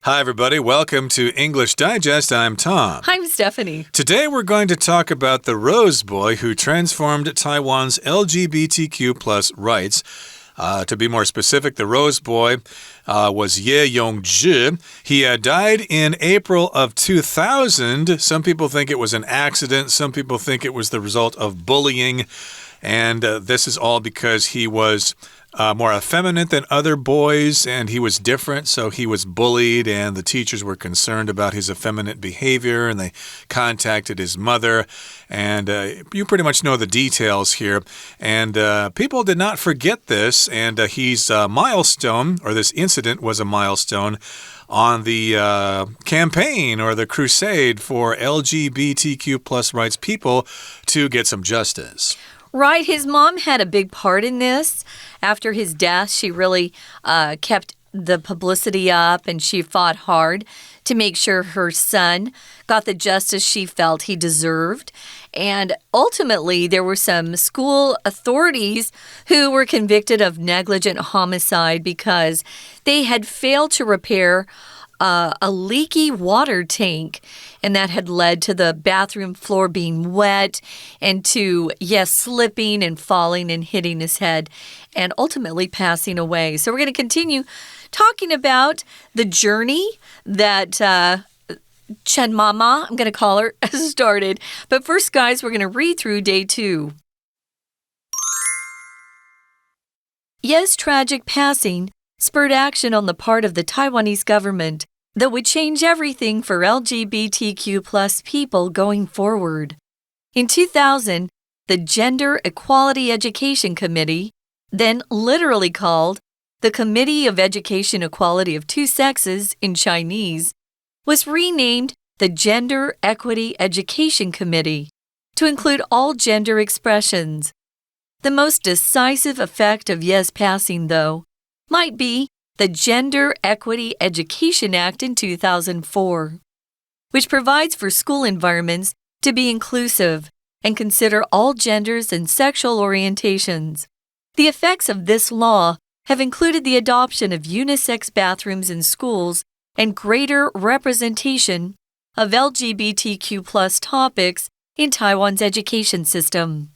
Hi, everybody. Welcome to English Digest. I'm Tom. I'm Stephanie. Today, we're going to talk about the Rose Boy who transformed Taiwan's LGBTQ plus rights. To be more specific, the Rose Boy was Ye Yongzhi. He died in April of 2000. Some people think it was an accident. Some people think it was the result of bullying. And this is all because he was more effeminate than other boys, and he was different, so he was bullied, and the teachers were concerned about his effeminate behavior, and they contacted his mother, and you pretty much know the details here. And people did not forget this, and he's a milestone, or this incident was a milestone, on the campaign or the crusade for LGBTQ plus rights people to get some justice. Right, his mom had a big part in this. After his death, she really kept the publicity up, and she fought hard to make sure her son got the justice she felt he deserved. And ultimately, there were some school authorities who were convicted of negligent homicide because they had failed to repair a leaky water tank, and that had led to the bathroom floor being wet and to, slipping and falling and hitting his head and ultimately passing away. So we're going to continue talking about the journey that Chen Mama, I'm going to call her, started. But first, guys, we're going to read through day 2. Ye's tragic passing spurred action on the part of the Taiwanese government that would change everything for LGBTQ plus people going forward. In 2000, the Gender Equality Education Committee, then literally called the Committee of Education Equality of Two Sexes in Chinese, was renamed the Gender Equity Education Committee to include all gender expressions. The most decisive effect of Ye's passing, though, might be the Gender Equity Education Act in 2004, which provides for school environments to be inclusive and consider all genders and sexual orientations. The effects of this law have included the adoption of unisex bathrooms in schools and greater representation of LGBTQ plus topics in Taiwan's education system.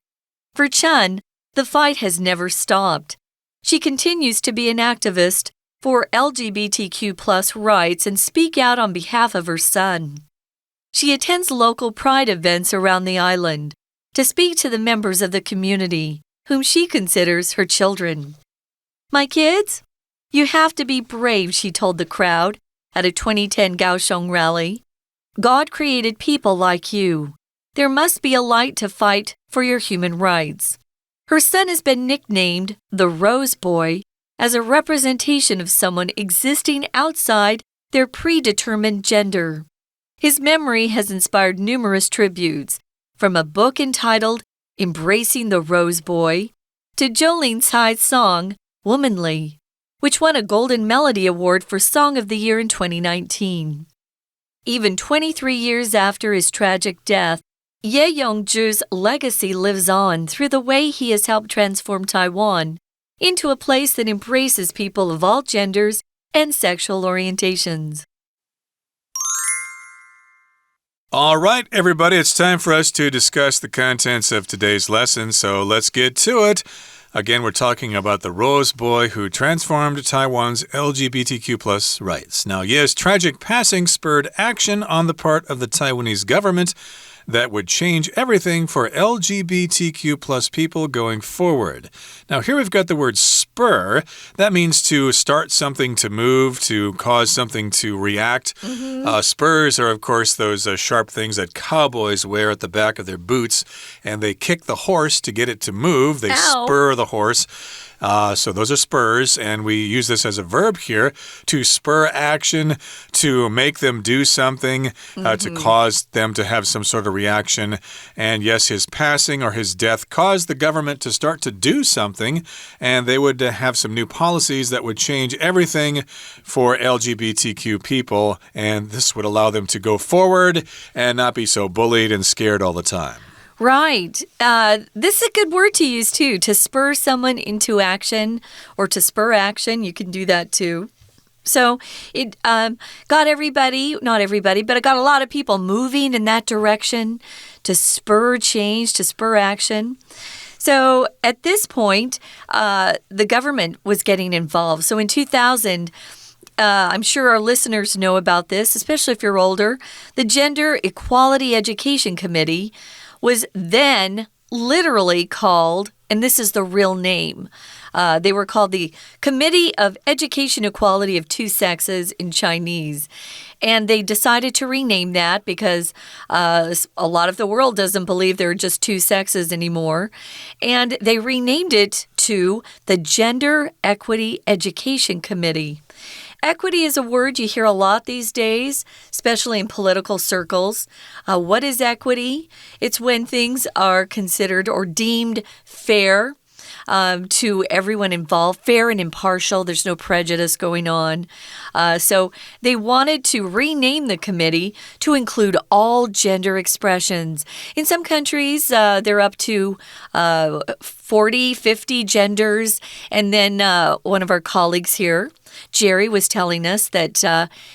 For Chen, the fight has never stopped. She continues to be an activist for LGBTQ plus rights and speak out on behalf of her son. She attends local pride events around the island to speak to the members of the community, whom she considers her children. "My kids, you have to be brave," she told the crowd at a 2010 Kaohsiung rally. "God created people like you. There must be a light to fight for your human rights." Her son has been nicknamed the Rose Boy as a representation of someone existing outside their predetermined gender. His memory has inspired numerous tributes, from a book entitled Embracing the Rose Boy to Jolene Tsai's song, Womanly, which won a Golden Melody Award for Song of the Year in 2019. Even 23 years after his tragic death, Ye Yongzhi's legacy lives on through the way he has helped transform Taiwan into a place that embraces people of all genders and sexual orientations. All right, everybody, it's time for us to discuss the contents of today's lesson, so let's get to it. Again, we're talking about the Rose Boy who transformed Taiwan's LGBTQ plus rights. Now, Ye's tragic passing spurred action on the part of the Taiwanese government that would change everything for LGBTQ plus people going forward. Now, here we've got the word spur. That means to start something to move, to cause something to react. Spurs are, of course, those sharp things that cowboys wear at the back of their boots, and they kick the horse to get it to move. They spur the horse. So those are spurs, and we use this as a verb here, to spur action, to make them do something, to cause them to have some sort of reaction. And yes, his passing or his death caused the government to start to do something, and they would have some new policies that would change everything for LGBTQ people, and this would allow them to go forward and not be so bullied and scared all the time. Right. This is a good word to use, too, to spur someone into action or to spur action. You can do that, too. So it got everybody, not everybody, but it got a lot of people moving in that direction to spur change, to spur action. So at this point, the government was getting involved. So in 2000, I'm sure our listeners know about this, especially if you're older. The Gender Equality Education Committee was then literally called, and this is the real name, they were called the Committee of Education Equality of Two Sexes in Chinese. And they decided to rename that because a lot of the world doesn't believe there are just two sexes anymore. And they renamed it to the Gender Equity Education Committee. Equity is a word you hear a lot these days, especially in political circles. What is equity? It's when things are considered or deemed fair to everyone involved, fair and impartial. There's no prejudice going on. So they wanted to rename the committee to include all gender expressions. In some countries, they're up to 40, 50 genders. And then one of our colleagues here, Jerry, was telling us that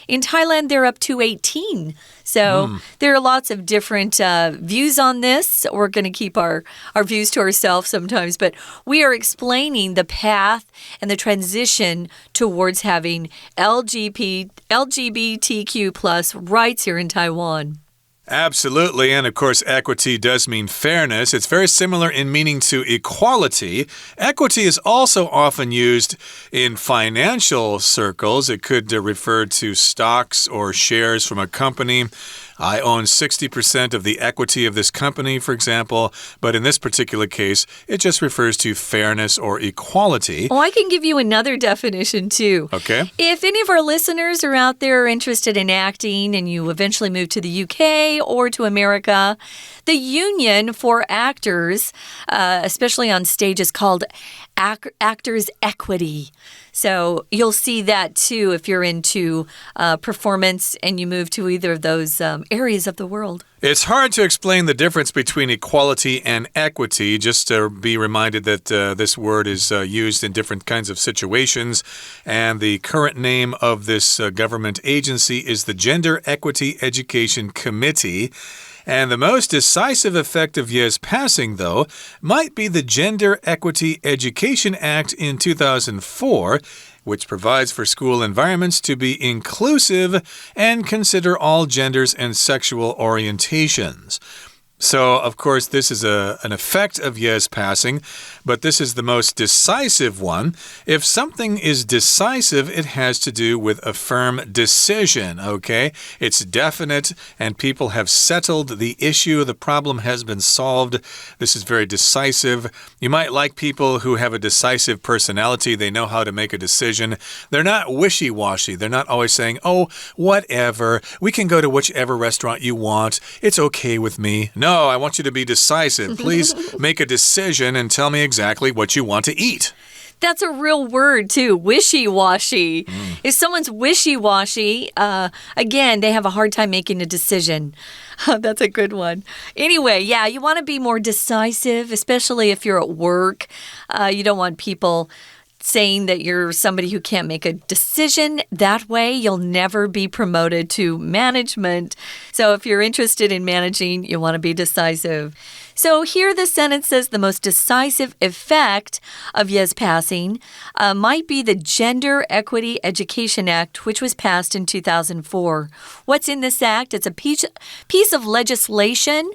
in Thailand, they're up to 18. So there are lots of different views on this. We're going to keep our views to ourselves sometimes, but we are explaining the path and the transition towards having LGBTQ plus rights here in Taiwan. Absolutely, and of course, equity does mean fairness. It's very similar in meaning to equality. Equity is also often used in financial circles. It could refer to stocks or shares from a company. I own 60% of the equity of this company, for example, but in this particular case, it just refers to fairness or equality. Oh, I can give you another definition, too. Okay. If any of our listeners are out there interested in acting and you eventually move to the UK or to America, the union for actors, especially on stage, is called Actors Equity. So you'll see that too if you're into performance and you move to either of those areas of the world. It's hard to explain the difference between equality and equity, just to be reminded that this word is used in different kinds of situations. And the current name of this government agency is the Gender Equity Education Committee. And the most decisive effect of yes passing, though, might be the Gender Equity Education Act in 2004, which provides for school environments to be inclusive and consider all genders and sexual orientations. So, of course, this is an effect of yes passing, but this is the most decisive one. If something is decisive, it has to do with a firm decision, okay? It's definite, and people have settled the issue. The problem has been solved. This is very decisive. You might like people who have a decisive personality. They know how to make a decision. They're not wishy-washy. They're not always saying, oh, whatever. We can go to whichever restaurant you want. It's okay with me. No, I want you to be decisive. Please make a decision and tell me exactly what you want to eat. That's a real word, too, wishy-washy. If someone's wishy-washy, again, they have a hard time making a decision. That's a good one. Anyway, yeah, you want to be more decisive, especially if you're at work. You don't want people saying that you're somebody who can't make a decision. That way, you'll never be promoted to management. So if you're interested in managing, you want to be decisive. So here the sentence says the most decisive effect of yes passing might be the Gender Equity Education Act, which was passed in 2004. What's in this act? It's a piece of legislation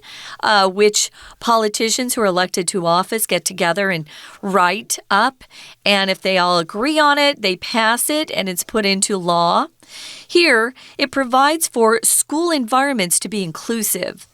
which politicians who are elected to office get together and write up. And if they all agree on it, they pass it and it's put into law. Here, it provides for school environments to be inclusive.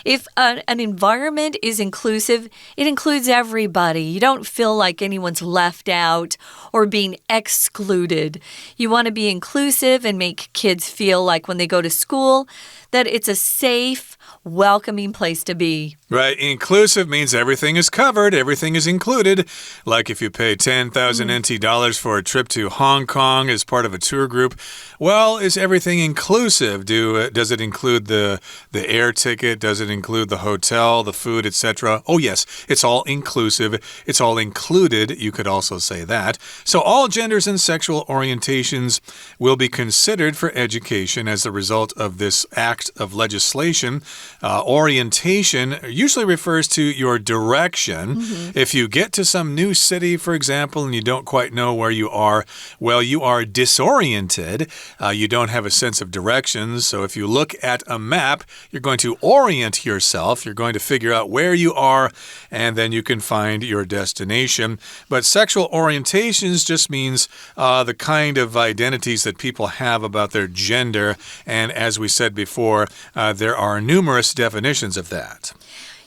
If an environment is inclusive, it includes everybody. You don't feel like anyone's left out or being excluded. You want to be inclusive and make kids feel like when they go to school, that it's a safe, welcoming place to be. Right. Inclusive means everything is covered, everything is included. Like if you pay 10,000 NT dollars for a trip to Hong Kong as part of a tour group, well, is everything inclusive? Does it include the air ticket? Does it include the hotel, the food, etc.? Oh, yes, it's all inclusive. It's all included. You could also say that. So all genders and sexual orientations will be considered for education as a result of this act of legislation. Orientation usually refers to your direction. If you get to some new city, for example, and you don't quite know where you are, well, you are disoriented. You don't have a sense of directions. So if you look at a map, you're going to orient yourself. You're going to figure out where you are, and then you can find your destination. But sexual orientations just means the kind of identities that people have about their gender. And as we said before, there are numerous definitions of that.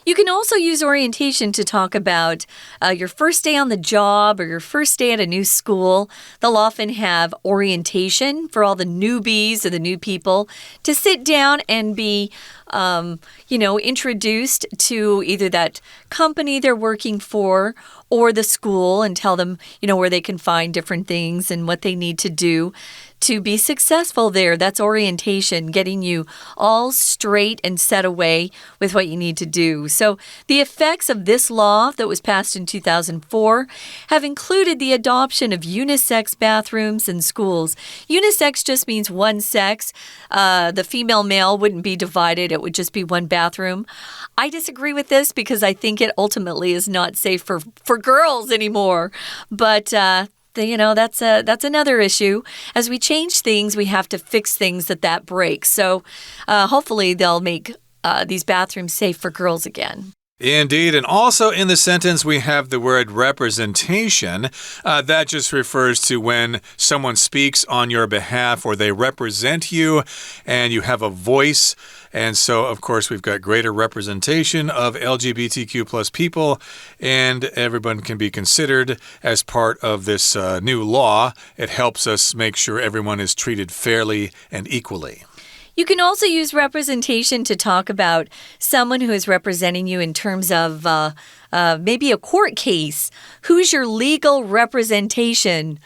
You can also use orientation to talk about your first day on the job or your first day at a new school. They'll often have orientation for all the newbies or the new people to sit down and be introduced to either that company they're working for or the school and tell them, where they can find different things and what they need to do to be successful there. That's orientation, getting you all straight and set away with what you need to do. So the effects of this law that was passed in 2004 have included the adoption of unisex bathrooms in schools. Unisex just means one sex. The female-male wouldn't be divided. It would just be one bathroom. I disagree with this because I think it ultimately is not safe for girls anymore. But that's another issue. As we change things, we have to fix things that breaks. So hopefully they'll make these bathrooms safe for girls again. Indeed, and also in the sentence we have the word representation. That just refers to when someone speaks on your behalf or they represent you and you have a voice. And so, of course, we've got greater representation of LGBTQ plus people, and everyone can be considered as part of this new law. It helps us make sure everyone is treated fairly and equally. You can also use representation to talk about someone who is representing you in terms of maybe a court case. Who's your legal representation?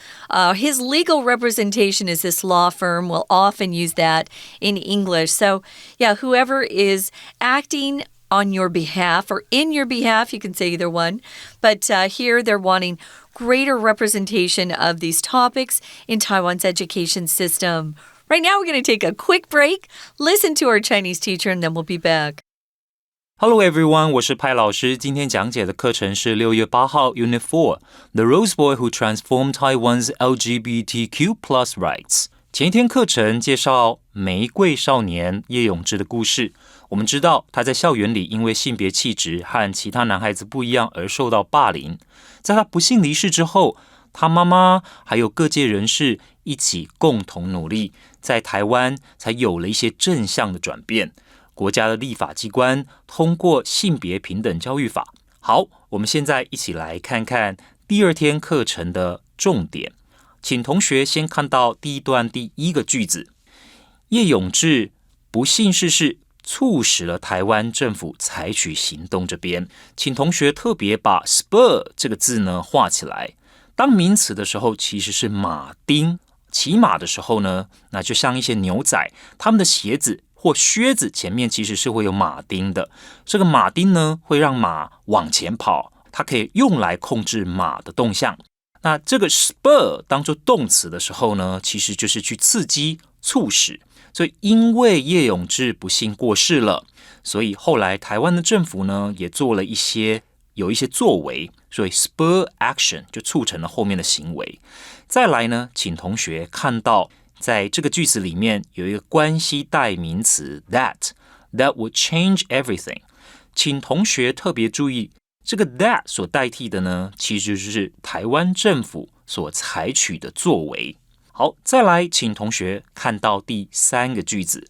His legal representation is this law firm. We'll often use that in English. So, yeah, whoever is acting on your behalf or in your behalf, you can say either one. But here they're wanting greater representation of these topics in Taiwan's education system. Right now, we're going to take a quick break, listen to our Chinese teacher, and then we'll be back. Hello everyone, 我是派老师。今天讲解的课程是6月8号 Unit4 The Rose Boy Who Transformed Taiwan's LGBTQ+ Rights。前一天课程介绍玫瑰少年叶永鋕的故事。我们知道他在校园里因为性别气质和其他男孩子不一样而受到霸凌。在他不幸离世之后，他妈妈还有各界人士一起共同努力，在台湾才有了一些正向的转变。国家的立法机关通过性别平等教育法。好，我们现在一起来看看第二天课程的重点。请同学先看到第一段第一个句子，叶永鋕不幸逝世，促使了台湾政府采取行动这边，请同学特别把 spur 这个字呢画起来。当名词的时候其实是马丁，骑马的时候呢，那就像一些牛仔，他们的鞋子或靴子前面其实是会有马丁的。这个马丁呢会让马往前跑，它可以用来控制马的动向。那这个 spur 当作动词的时候呢，其实就是去刺激、促使。所以因为叶永鋕不幸过世了，所以后来台湾的政府呢也做了有一些作为，所以 spur action 就促成了后面的行为。再来呢，请同学看到在这个句子里面有一个关系代名词 that would change everything。请同学特别注意，这个 that 所代替的呢，其实就是台湾政府所采取的作为。好，再来请同学看到第三个句子。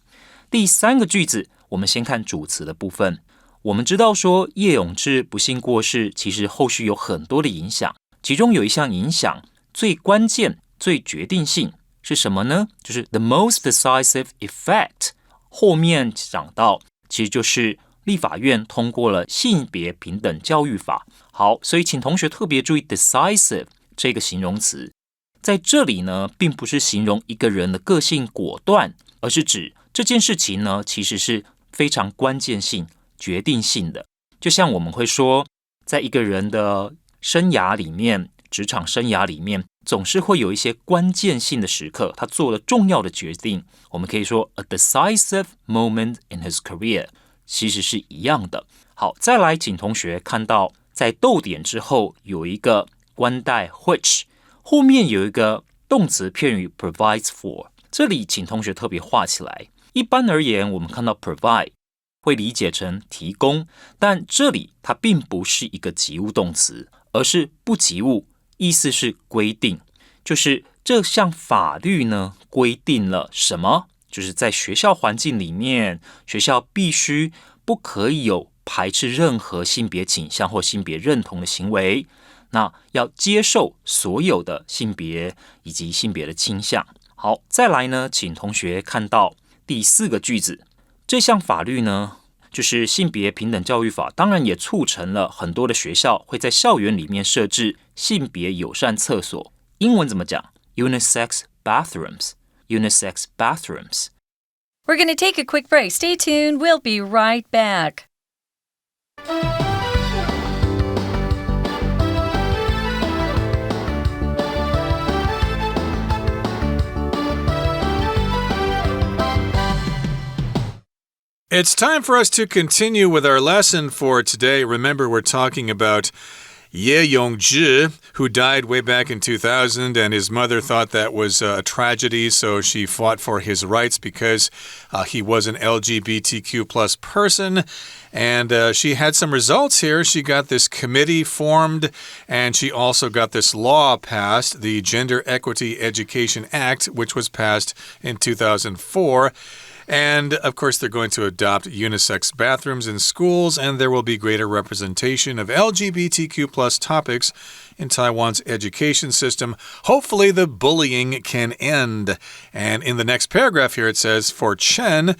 第三个句子，我们先看主词的部分。我们知道说叶永鋕不幸过世，其实后续有很多的影响，其中有一项影响最关键、最决定性是什么呢？就是 the most decisive effect。后面讲到，其实就是立法院通过了性别平等教育法。好，所以请同学特别注意 decisive 这个形容词，在这里呢，并不是形容一个人的个性果断，而是指这件事情呢，其实是非常关键性、决定性的。就像我们会说，在一个人的生涯里面，职场生涯里面，总是会有一些关键性的时刻，他做了重要的决定。我们可以说 a decisive moment in his career， 其实是一样的。好，再来，请同学看到在逗点之后有一个关代 which， 后面有一个动词片语 provides for， 这里请同学特别画起来。一般而言，我们看到 provide 会理解成提供，但这里它并不是一个及物动词，而是不及物，意思是规定，就是这项法律呢规定了什么，就是在学校环境里面，学校必须不可以有排斥任何性别倾向或性别认同的行为，那要接受所有的性别以及性别的倾向。好，再来呢，请同学看到第4个句子，这项法律呢，就是性别平等教育法，当然也促成了很多的学校会在校园里面设置性别友善厕所。英文怎么讲？ Unisex bathrooms. Unisex bathrooms. We're going to take a quick break. Stay tuned. We'll be right back. It's time for us to continue with our lesson for today. Remember, we're talking about Ye Yongzhi, who died way back in 2000, and his mother thought that was a tragedy, so she fought for his rights because he was an LGBTQ plus person. And she had some results here. She got this committee formed, and she also got this law passed, the Gender Equity Education Act, which was passed in 2004. And, of course, they're going to adopt unisex bathrooms in schools, and there will be greater representation of LGBTQ plus topics in Taiwan's education system. Hopefully, the bullying can end. And in the next paragraph here, it says, for Chen,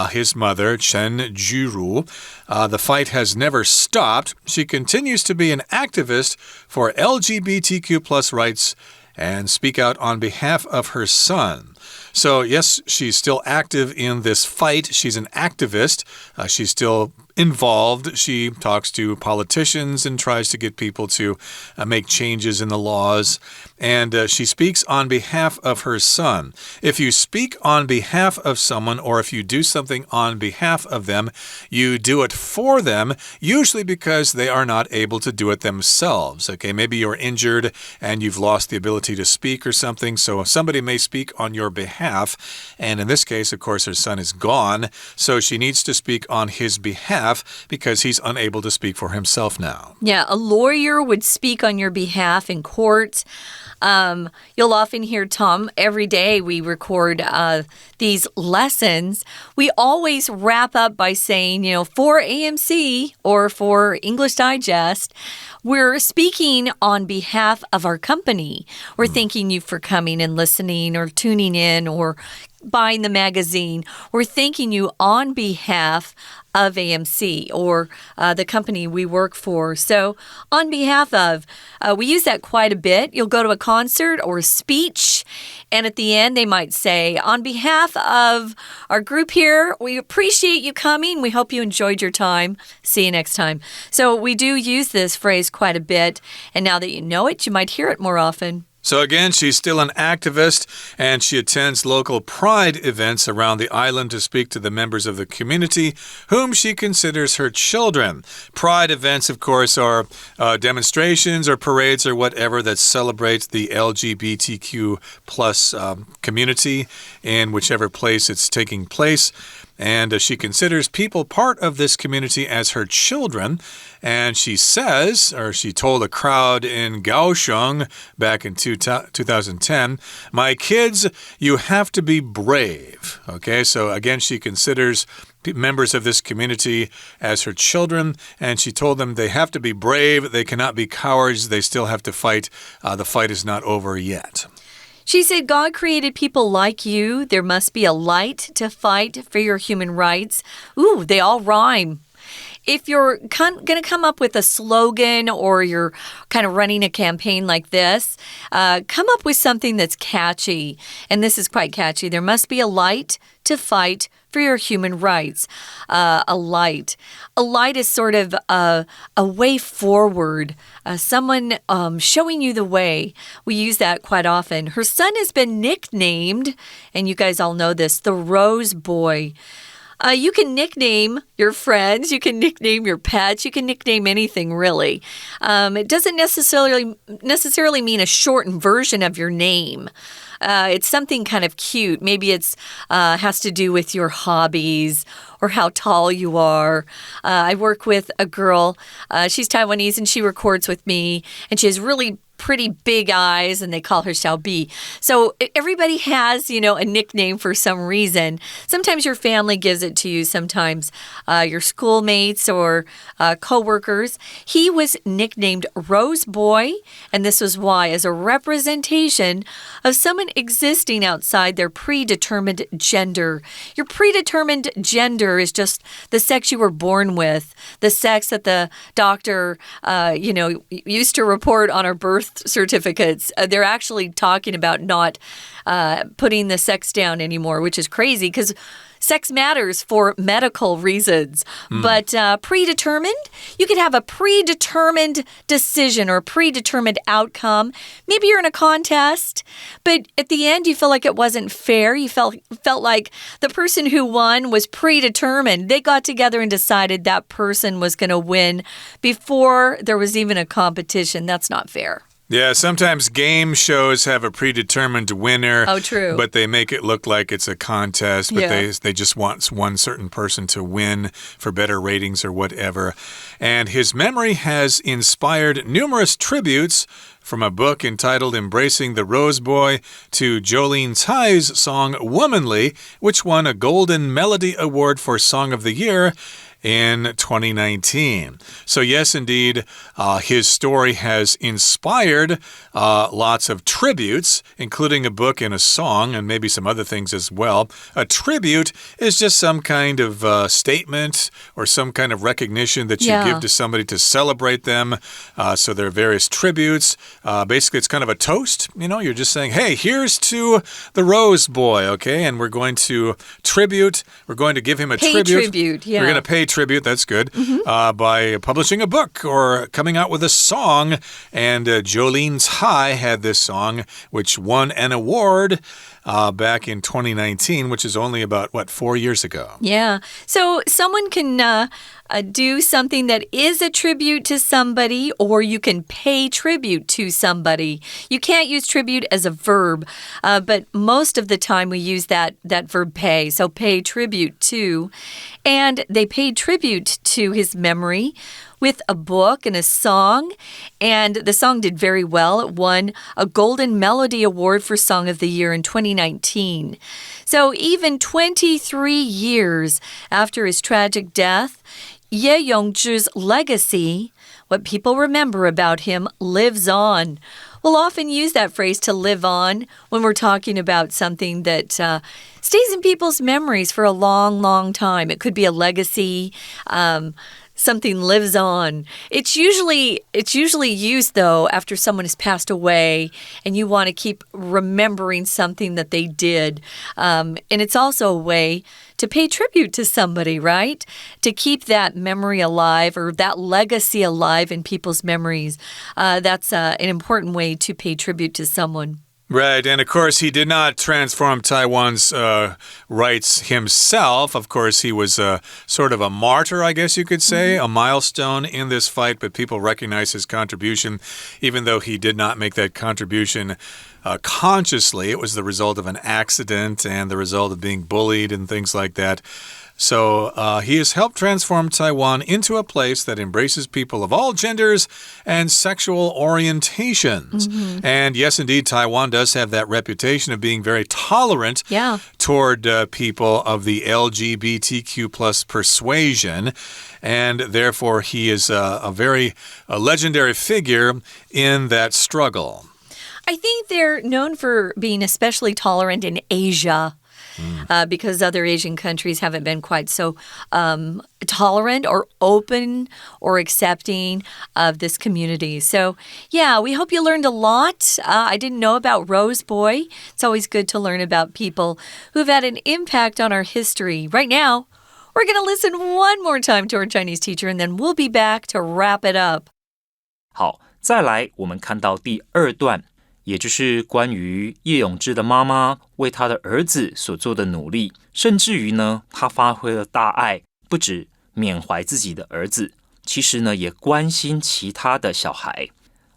his mother, Chen Juru, the fight has never stopped. She continues to be an activist for LGBTQ plus rights and speak out on behalf of her son. So, yes, she's still active in this fight. She's an activist. She's still involved. She talks to politicians and tries to get people to make changes in the laws. And she speaks on behalf of her son. If you speak on behalf of someone, or if you do something on behalf of them, you do it for them, usually because they are not able to do it themselves. Okay, maybe you're injured and you've lost the ability to speak or something, so somebody may speak on your behalf. And in this case, of course, her son is gone, so she needs to speak on his behalf because he's unable to speak for himself now. Yeah, a lawyer would speak on your behalf in court. You'll often hear Tom, every day we record these lessons. We always wrap up by saying, for AMC or for English Digest, we're speaking on behalf of our company. We're thanking you for coming and listening or tuning in or buying the magazine. We're thanking you on behalf of AMC or the company we work for. So on behalf of, we use that quite a bit. You'll go to a concert or a speech, and at the end they might say, on behalf of our group here, we appreciate you coming. We hope you enjoyed your time. See you next time. So we do use this phrase quite a bit, and now that you know it, you might hear it more often. So again, she's still an activist, and she attends local pride events around the island to speak to the members of the community, whom she considers her children. Pride events, of course, are demonstrations or parades or whatever that celebrate the LGBTQ plus community in whichever place it's taking place. And she considers people part of this community as her children. And she says, or she told a crowd in Kaohsiung back in 2010, my kids, you have to be brave. Okay, so again, she considers members of this community as her children, and she told them they have to be brave, they cannot be cowards, they still have to fight. The fight is not over yet. She said, God created people like you. There must be a light to fight for your human rights. Ooh, they all rhyme. If you're going to come up with a slogan or you're kind of running a campaign like this, come up with something that's catchy. And this is quite catchy. There must be a light to fight for your human rights. A light. A light is sort of a way forward. Someone showing you the way. We use that quite often. Her son has been nicknamed, and you guys all know this, the Rose Boy. You can nickname your friends, you can nickname your pets, you can nickname anything really. It doesn't necessarily mean a shortened version of your name. It's something kind of cute. Maybe it's has to do with your hobbies or how tall you are. I work with a girl. She's Taiwanese and she records with me, and she has really pretty big eyes, and they call her Xiaobi. So everybody has, a nickname for some reason. Sometimes your family gives it to you, sometimes your schoolmates or co-workers. He was nicknamed Rose Boy, and this was why, as a representation of someone existing outside their predetermined gender. Your predetermined gender is just the sex you were born with, the sex that the doctor, used to report on our birth certificates. They're actually talking about not putting the sex down anymore, which is crazy because sex matters for medical reasons. But predetermined, you could have a predetermined decision or a predetermined outcome. Maybe you're in a contest, but at the end you feel like it wasn't fair. You felt like the person who won was predetermined. They got together and decided that person was going to win before there was even a competition. That's not fair. Yeah, sometimes game shows have a predetermined winner. Oh, true. But they make it look like it's a contest, but they just want one certain person to win for better ratings or whatever. And his memory has inspired numerous tributes, from a book entitled Embracing the Rose Boy to Jolene Tsai's song Womanly, which won a Golden Melody Award for Song of the Year in 2019. So yes, indeed, his story has inspired lots of tributes, including a book and a song, and maybe some other things as well. A tribute is just some kind of statement or some kind of recognition that you give to somebody to celebrate them. So there are various tributes. Basically, it's kind of a toast. You're just saying, hey, here's to the Rose Boy, okay? And we're going to tribute. We're going to give him a tribute. Yeah. We're going to pay tribute, that's good, by publishing a book or coming out with a song. And Jolene Tsai had this song, which won an award back in 2019, which is only about, 4 years ago? Yeah. So someone can do something that is a tribute to somebody, or you can pay tribute to somebody. You can't use tribute as a verb, but most of the time we use that verb pay. So pay tribute to. And they paid tribute to his memory with a book and a song, and the song did very well. It won a Golden Melody Award for Song of the Year in 2019. So even 23 years after his tragic death, Ye Yongzhi's legacy, what people remember about him, lives on. We'll often use that phrase, to live on, when we're talking about something that stays in people's memories for a long, long time. It could be a legacy. Something lives on. It's usually used, though, after someone has passed away and you want to keep remembering something that they did. And it's also a way to pay tribute to somebody, right? To keep that memory alive, or that legacy alive in people's memories. That's an important way to pay tribute to someone. Right, and of course, he did not transform Taiwan's rights himself. Of course, he was sort of a martyr, I guess you could say, a milestone in this fight, but people recognize his contribution, even though he did not make that contribution consciously. It was the result of an accident and the result of being bullied and things like that. So he has helped transform Taiwan into a place that embraces people of all genders and sexual orientations. And yes, indeed, Taiwan does have that reputation of being very tolerant toward people of the LGBTQ plus persuasion. And therefore, he is a very legendary figure in that struggle. I think they're known for being especially tolerant in Asia. Because other Asian countries haven't been quite so tolerant or open or accepting of this community. So, yeah, we hope you learned a lot. I didn't know about Rose Boy. It's always good to learn about people who've had an impact on our history. Right now, we're going to listen one more time to our Chinese teacher, and then we'll be back to wrap it up. 好，再来，我们看到第二段。也就是关于叶永鋕的妈妈为她的儿子所做的努力，甚至于呢，她发挥了大爱，不止缅怀自己的儿子，其实呢，也关心其他的小孩。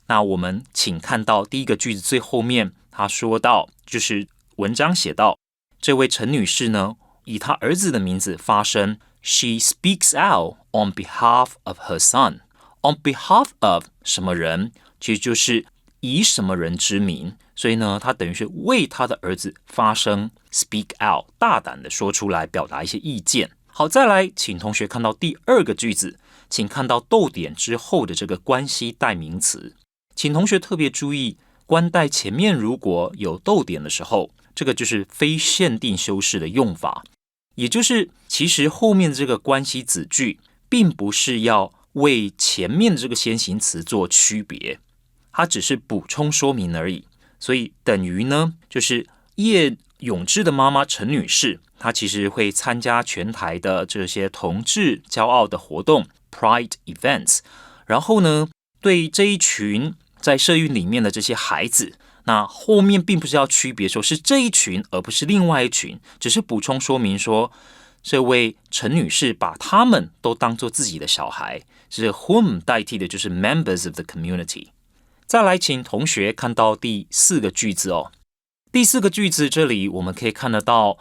那我们请看到第一个句子最后面，她说到，就是文章写到，这位陈女士呢，以她儿子的名字发声 ，She speaks out on behalf of her son。On behalf of 什么人，其实就是以什么人之名，所以呢，他等于是为他的儿子发声 ，speak out， 大胆的说出来，表达一些意见。好，再来，请同学看到第二个句子，请看到逗点之后的这个关系代名词，请同学特别注意，关代前面如果有逗点的时候，这个就是非限定修饰的用法，也就是其实后面的这个关系子句，并不是要为前面的这个先行词做区别。它只是补充说明而已，所以等于呢，就是叶永鋕的妈妈陈女士，她其实会参加全台的这些同志骄傲的活动 Pride Events， 然后呢，对这一群在社运里面的这些孩子，那后面并不是要区别说是这一群，而不是另外一群，只是补充说明说，这位陈女士把他们都当作自己的小孩，是 whom 代替的就是 members of the community。再来，请同学看到第四个句子哦。第四个句子这里我们可以看得到，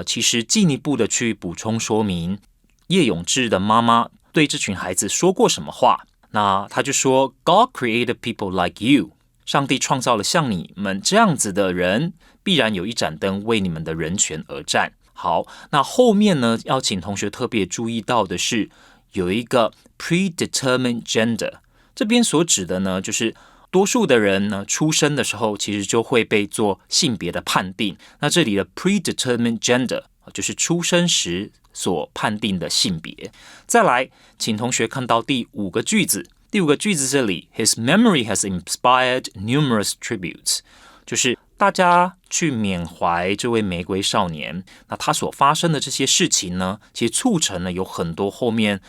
其实进一步的去补充说明叶永鋕的妈妈对这群孩子说过什么话。那他就说 ，God created people like you， 上帝创造了像你们这样子的人，必然有一盏灯为你们的人权而战。好，那后面呢，要请同学特别注意到的是，有一个 predetermined gender， 这边所指的呢，就是多数的人呢，出生的时候其实就会被做性别的判定。那这里的 predetermined gender 就是出生时所判定的性别。再来，请同学看到第五个句子。第五个句子这里 ，His memory has inspired numerous tributes， 就是大家去缅怀这位玫瑰少年。那他所发生的这些事情呢，其实促成了有很多后面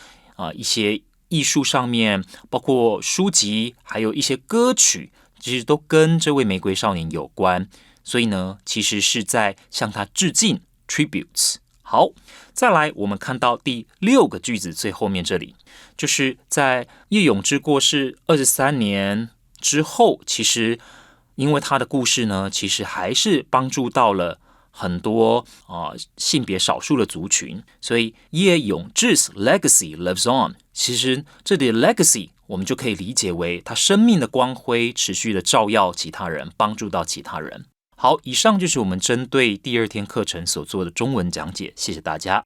一些艺术上面，包括书籍，还有一些歌曲，其实都跟这位玫瑰少年有关。所以呢，其实是在向他致敬 tributes。好，再来，我们看到第六个句子最后面这里，就是在叶永鋕过世23年之后，其实因为他的故事呢，其实还是帮助到了很多性别少数的族群，所以叶永鋕 legacy lives on。其实这里的 legacy 我们就可以理解为他生命的光辉持续的照耀其他人，帮助到其他人。好，以上就是我们针对第二天课程所做的中文讲解，谢谢大家。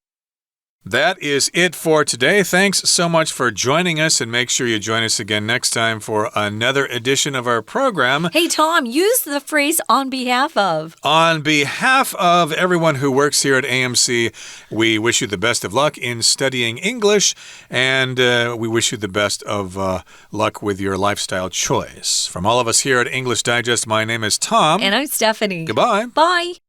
That is it for today. Thanks so much for joining us, and make sure you join us again next time for another edition of our program. Hey, Tom, use the phrase on behalf of. On behalf of everyone who works here at AMC, we wish you the best of luck in studying English, and we wish you the best of luck with your lifestyle choice. From all of us here at English Digest, my name is Tom. And I'm Stephanie. Goodbye. Bye.